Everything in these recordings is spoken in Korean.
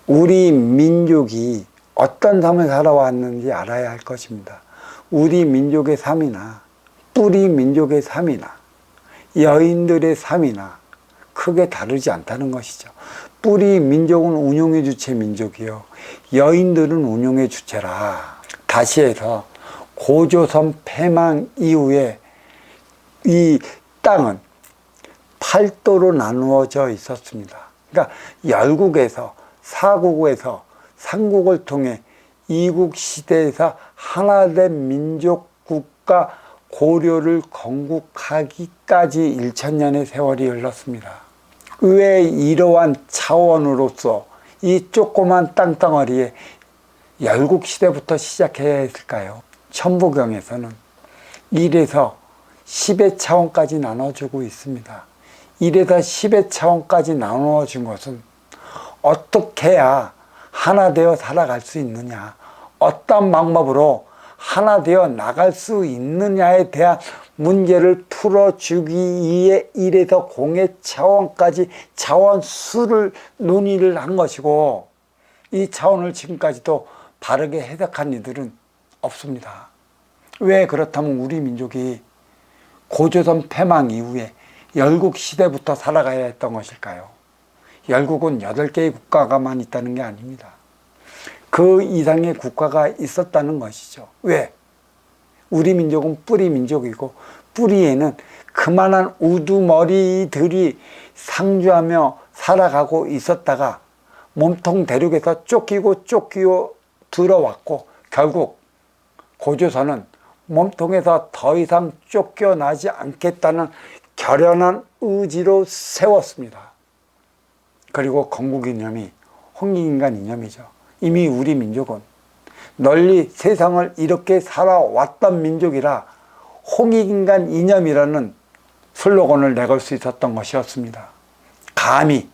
우리 민족이 어떤 삶을 살아왔는지 알아야 할 것입니다. 우리 민족의 삶이나 뿌리 민족의 삶이나 여인들의 삶이나 크게 다르지 않다는 것이죠. 뿌리 민족은 운용의 주체 민족이요, 여인들은 운용의 주체라. 다시 해서 고조선 패망 이후에 이 땅은 8도로 나누어져 있었습니다. 그러니까 열국에서 사국에서 삼국을 통해 이국 시대에서 하나된 민족 국가 고려를 건국하기까지 1000년의 세월이 흘렀습니다. 왜 이러한 차원으로서 이 조그만 땅덩어리에 열국 시대부터 시작해야 했을까요? 천부경에서는 1에서 10의 차원까지 나눠주고 있습니다. 1에서 10의 차원까지 나누어준 것은 어떻게 해야 하나 되어 살아갈 수 있느냐, 어떤 방법으로 하나 되어 나갈 수 있느냐에 대한 문제를 풀어주기 위해 1에서 0의 차원까지 차원수를 논의를 한 것이고, 이 차원을 지금까지도 바르게 해석한 이들은 없습니다. 왜 그렇다면 우리 민족이 고조선 패망 이후에 열국 시대부터 살아가야 했던 것일까요? 열국은 8개의 국가가만 있다는 게 아닙니다. 그 이상의 국가가 있었다는 것이죠. 왜? 우리 민족은 뿌리 민족이고, 뿌리에는 그만한 우두머리들이 상주하며 살아가고 있었다가 몸통 대륙에서 쫓기고 들어왔고, 결국 고조선은 몸통에서 더 이상 쫓겨나지 않겠다는 결연한 의지로 세웠습니다. 그리고 건국 이념이 홍익인간 이념이죠. 이미 우리 민족은 널리 세상을 이렇게 살아왔던 민족이라 홍익인간 이념이라는 슬로건을 내걸 수 있었던 것이었습니다. 감히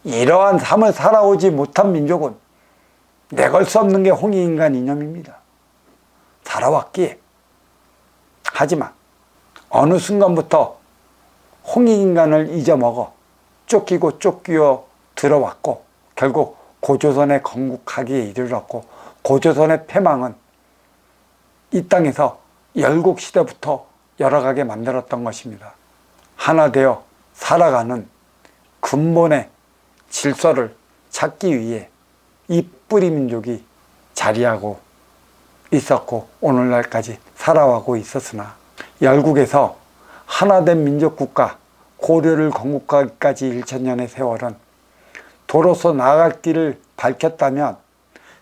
이러한 삶을 살아오지 못한 민족은 내걸 수 없는 게 홍익인간 이념입니다. 살아왔기에. 하지만 어느 순간부터 홍익인간을 잊어먹어 쫓기어 들어왔고, 결국 고조선에 건국하기에 이르렀고, 고조선의 패망은 이 땅에서 열국 시대부터 열어가게 만들었던 것입니다. 하나 되어 살아가는 근본의 질서를 찾기 위해 이 뿌리 민족이 자리하고 있었고, 오늘날까지 살아가고 있었으나, 열국에서 하나된 민족 국가 고려를 건국하기까지 1000년의 세월은 도로서 나아갈 길을 밝혔다면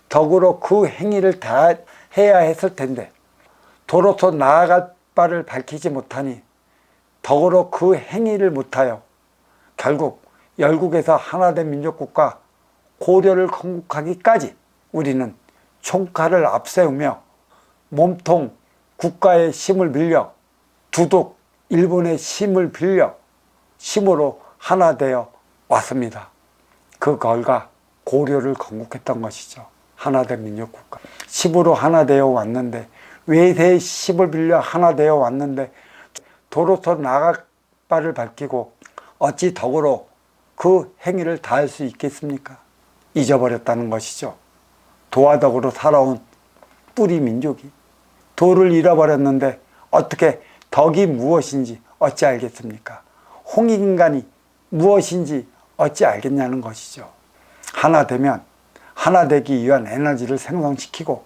덕으로 그 행위를 다 해야 했을 텐데, 도로서 나아갈 바를 밝히지 못하니 덕으로 그 행위를 못하여 결국 열국에서 하나된 민족 국가 고려를 건국하기까지 우리는 총칼을 앞세우며 몸통 국가의 힘을 빌려, 두둑 일본의 힘을 빌려 힘으로 하나 되어 왔습니다. 그 결과 고려를 건국했던 것이죠. 하나된 민족국가. 힘으로 하나 되어 왔는데, 외세의 힘을 빌려 하나 되어 왔는데, 도로서 나갈 바를 밝히고 어찌 덕으로 그 행위를 다할 수 있겠습니까? 잊어버렸다는 것이죠. 도와 덕으로 살아온 뿌리 민족이 도를 잃어버렸는데 어떻게 덕이 무엇인지 어찌 알겠습니까? 홍익인간이 무엇인지 어찌 알겠냐는 것이죠. 하나 되면 하나 되기 위한 에너지를 생성시키고,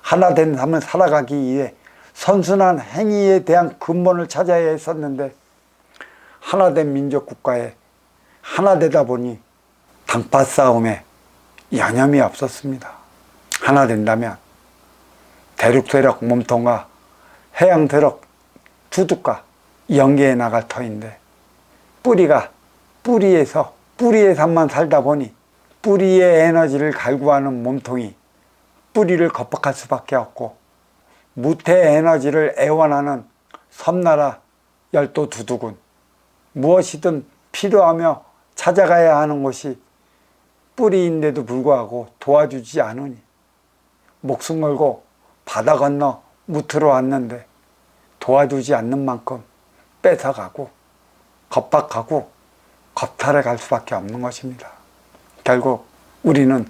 하나 된 삶을 살아가기 위해 선순환 행위에 대한 근본을 찾아야 했었는데, 하나 된 민족 국가에 하나 되다 보니 당파 싸움에 여념이 없었습니다. 하나 된다면 대륙 세력 몸통과 해양 세력 두둑과 연계해 나갈 터인데, 뿌리에서 뿌리의 삶만 살다 보니 뿌리의 에너지를 갈구하는 몸통이 뿌리를 겁박할 수밖에 없고, 무태 에너지를 애원하는 섬나라 열도 두둑은 무엇이든 필요하며 찾아가야 하는 곳이 뿌리인데도 불구하고 도와주지 않으니 목숨 걸고 바다 건너 무트로 왔는데 도와주지 않는 만큼 뺏어가고 겁박하고 겁탈해 갈 수밖에 없는 것입니다. 결국 우리는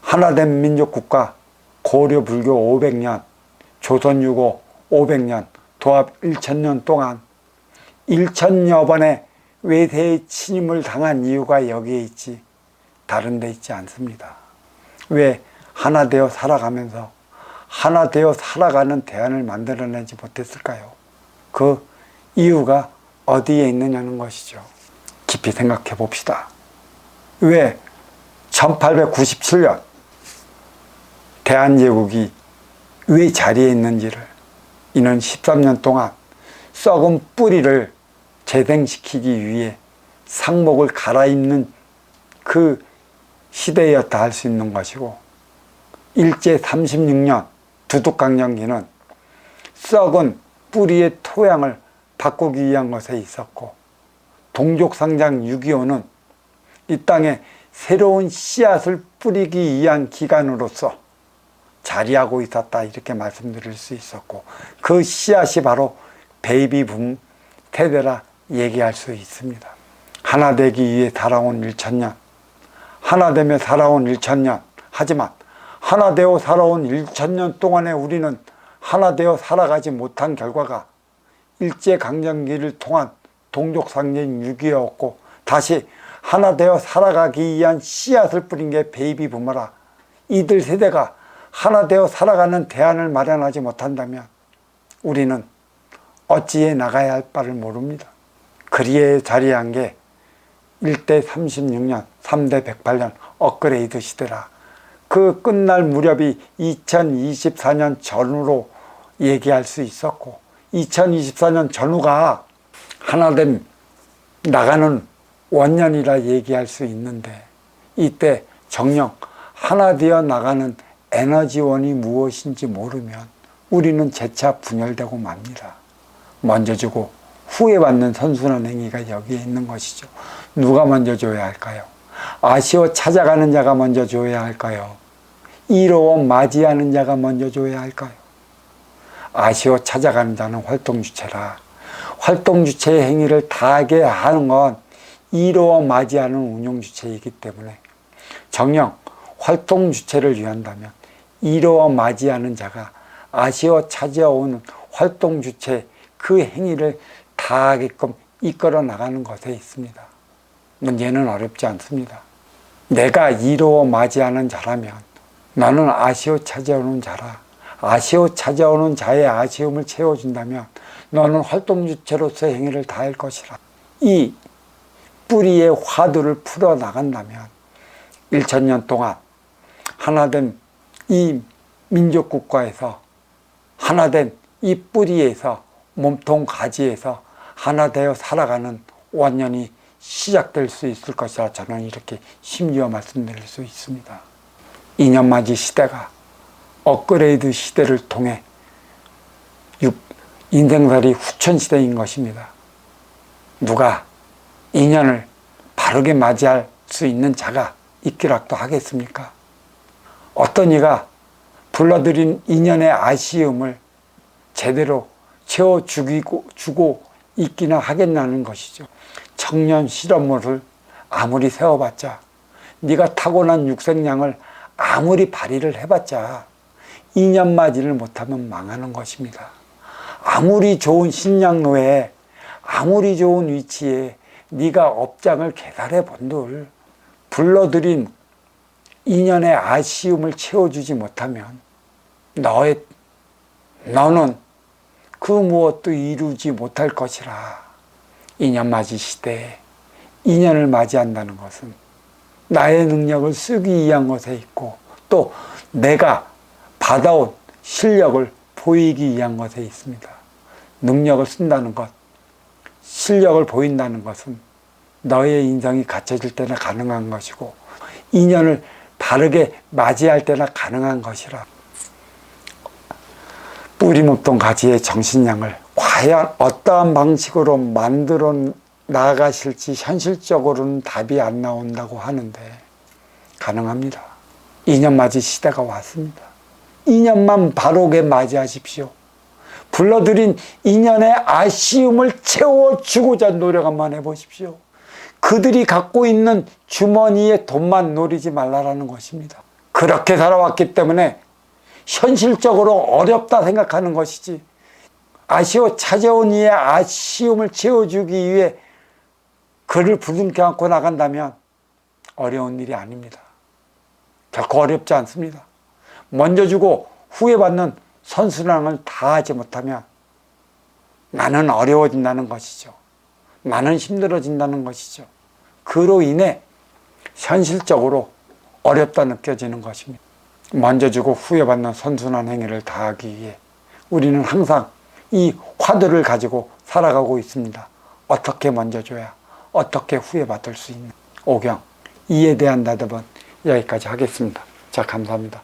하나된 민족국가 고려 불교 500년, 조선 유고 500년, 도합 1000년 동안 1000여 번의 외세의 침입을 당한 이유가 여기에 있지 다른 데 있지 않습니다. 왜 하나 되어 살아가면서 하나 되어 살아가는 대안을 만들어내지 못했을까요? 그 이유가 어디에 있느냐는 것이죠. 깊이 생각해 봅시다. 왜 1897년 대한제국이 왜 자리에 있는지를, 이는 13년 동안 썩은 뿌리를 재생시키기 위해 상목을 갈아입는 그 시대였다 할 수 있는 것이고, 일제 36년 두둑강점기는 썩은 뿌리의 토양을 바꾸기 위한 것에 있었고, 동족상장 6.25는 이 땅에 새로운 씨앗을 뿌리기 위한 기간으로서 자리하고 있었다, 이렇게 말씀드릴 수 있었고, 그 씨앗이 바로 베이비붐 세대라 얘기할 수 있습니다. 하나 되기 위해 살아온 1000년, 하나 되며 살아온 1000년, 하지만 하나 되어 살아온 1000년 동안에 우리는 하나 되어 살아가지 못한 결과가 일제강점기를 통한 동족상전 6.25였고, 다시 하나 되어 살아가기 위한 씨앗을 뿌린 게 베이비부머라. 이들 세대가 하나 되어 살아가는 대안을 마련하지 못한다면 우리는 어찌해 나가야 할 바를 모릅니다. 그리에 자리한 게 1대 36년, 3대 108년 업그레이드 시대라. 그 끝날 무렵이 2024년 전후로 얘기할 수 있었고, 2024년 전후가 하나된 나가는 원년이라 얘기할 수 있는데, 이때 정녕 하나 되어 나가는 에너지원이 무엇인지 모르면 우리는 재차 분열되고 맙니다. 먼저 주고 후에 받는 선순환 행위가 여기에 있는 것이죠. 누가 먼저 줘야 할까요? 아쉬워 찾아가는 자가 먼저 줘야 할까요? 이로워 맞이하는 자가 먼저 줘야 할까요? 아쉬워 찾아가는 자는 활동주체라. 활동주체의 행위를 다하게 하는 건 이로워 맞이하는 운용주체이기 때문에 정녕 활동주체를 위한다면 이로워 맞이하는 자가 아쉬워 찾아오는 활동주체 그 행위를 다하게끔 이끌어 나가는 것에 있습니다. 문제는 어렵지 않습니다. 내가 이로워 맞이하는 자라면 나는 아쉬워 찾아오는 자라. 아쉬워 찾아오는 자의 아쉬움을 채워준다면 너는 활동주체로서의 행위를 다할 것이라. 이 뿌리의 화두를 풀어나간다면 1000년 동안 하나된 이 민족국가에서, 하나된 이 뿌리에서, 몸통 가지에서 하나 되어 살아가는 원년이 시작될 수 있을 것이라 저는 이렇게 심지어 말씀드릴 수 있습니다. 인연맞이 시대가 업그레이드 시대를 통해 인생살이 후천시대인 것입니다. 누가 인연을 바르게 맞이할 수 있는 자가 있기라도 하겠습니까? 어떤 이가 불러들인 인연의 아쉬움을 제대로 채워주고 있기나 하겠냐는 것이죠. 청년 실험물을 아무리 세워봤자, 네가 타고난 육생량을 아무리 발휘를 해봤자 인연 맞이를 못하면 망하는 것입니다. 아무리 좋은 신량로에, 아무리 좋은 위치에 네가 업장을 개살해 본들 불러들인 인연의 아쉬움을 채워주지 못하면 너는 그 무엇도 이루지 못할 것이라. 인연맞이 시대에 인연을 맞이한다는 것은 나의 능력을 쓰기 위한 것에 있고, 또 내가 받아온 실력을 보이기 위한 것에 있습니다. 능력을 쓴다는 것, 실력을 보인다는 것은 너의 인성이 갖춰질 때나 가능한 것이고, 인연을 바르게 맞이할 때나 가능한 것이라. 뿌리 못동 가지의 정신량을 과연 어떠한 방식으로 만들어 나가실지 현실적으로는 답이 안 나온다고 하는데 가능합니다. 인연맞이 시대가 왔습니다. 인연만 바르게 맞이하십시오. 불러들인 인연의 아쉬움을 채워주고자 노력 한번 해보십시오. 그들이 갖고 있는 주머니에 돈만 노리지 말라라는 것입니다. 그렇게 살아왔기 때문에 현실적으로 어렵다 생각하는 것이지, 찾아온 이의 아쉬움을 채워주기 위해 그를 부둥켜 안고 나간다면 어려운 일이 아닙니다. 결코 어렵지 않습니다. 먼저 주고 후회 받는 선순환을 다 하지 못하면 나는 어려워진다는 것이죠. 나는 힘들어진다는 것이죠. 그로 인해 현실적으로 어렵다 느껴지는 것입니다. 먼저 주고 후회 받는 선순환 행위를 다 하기 위해 우리는 항상 이 화두를 가지고 살아가고 있습니다. 어떻게 먼저 줘야 어떻게 후회 받을 수 있는 5경 이에 대한 대답은 여기까지 하겠습니다. 자, 감사합니다.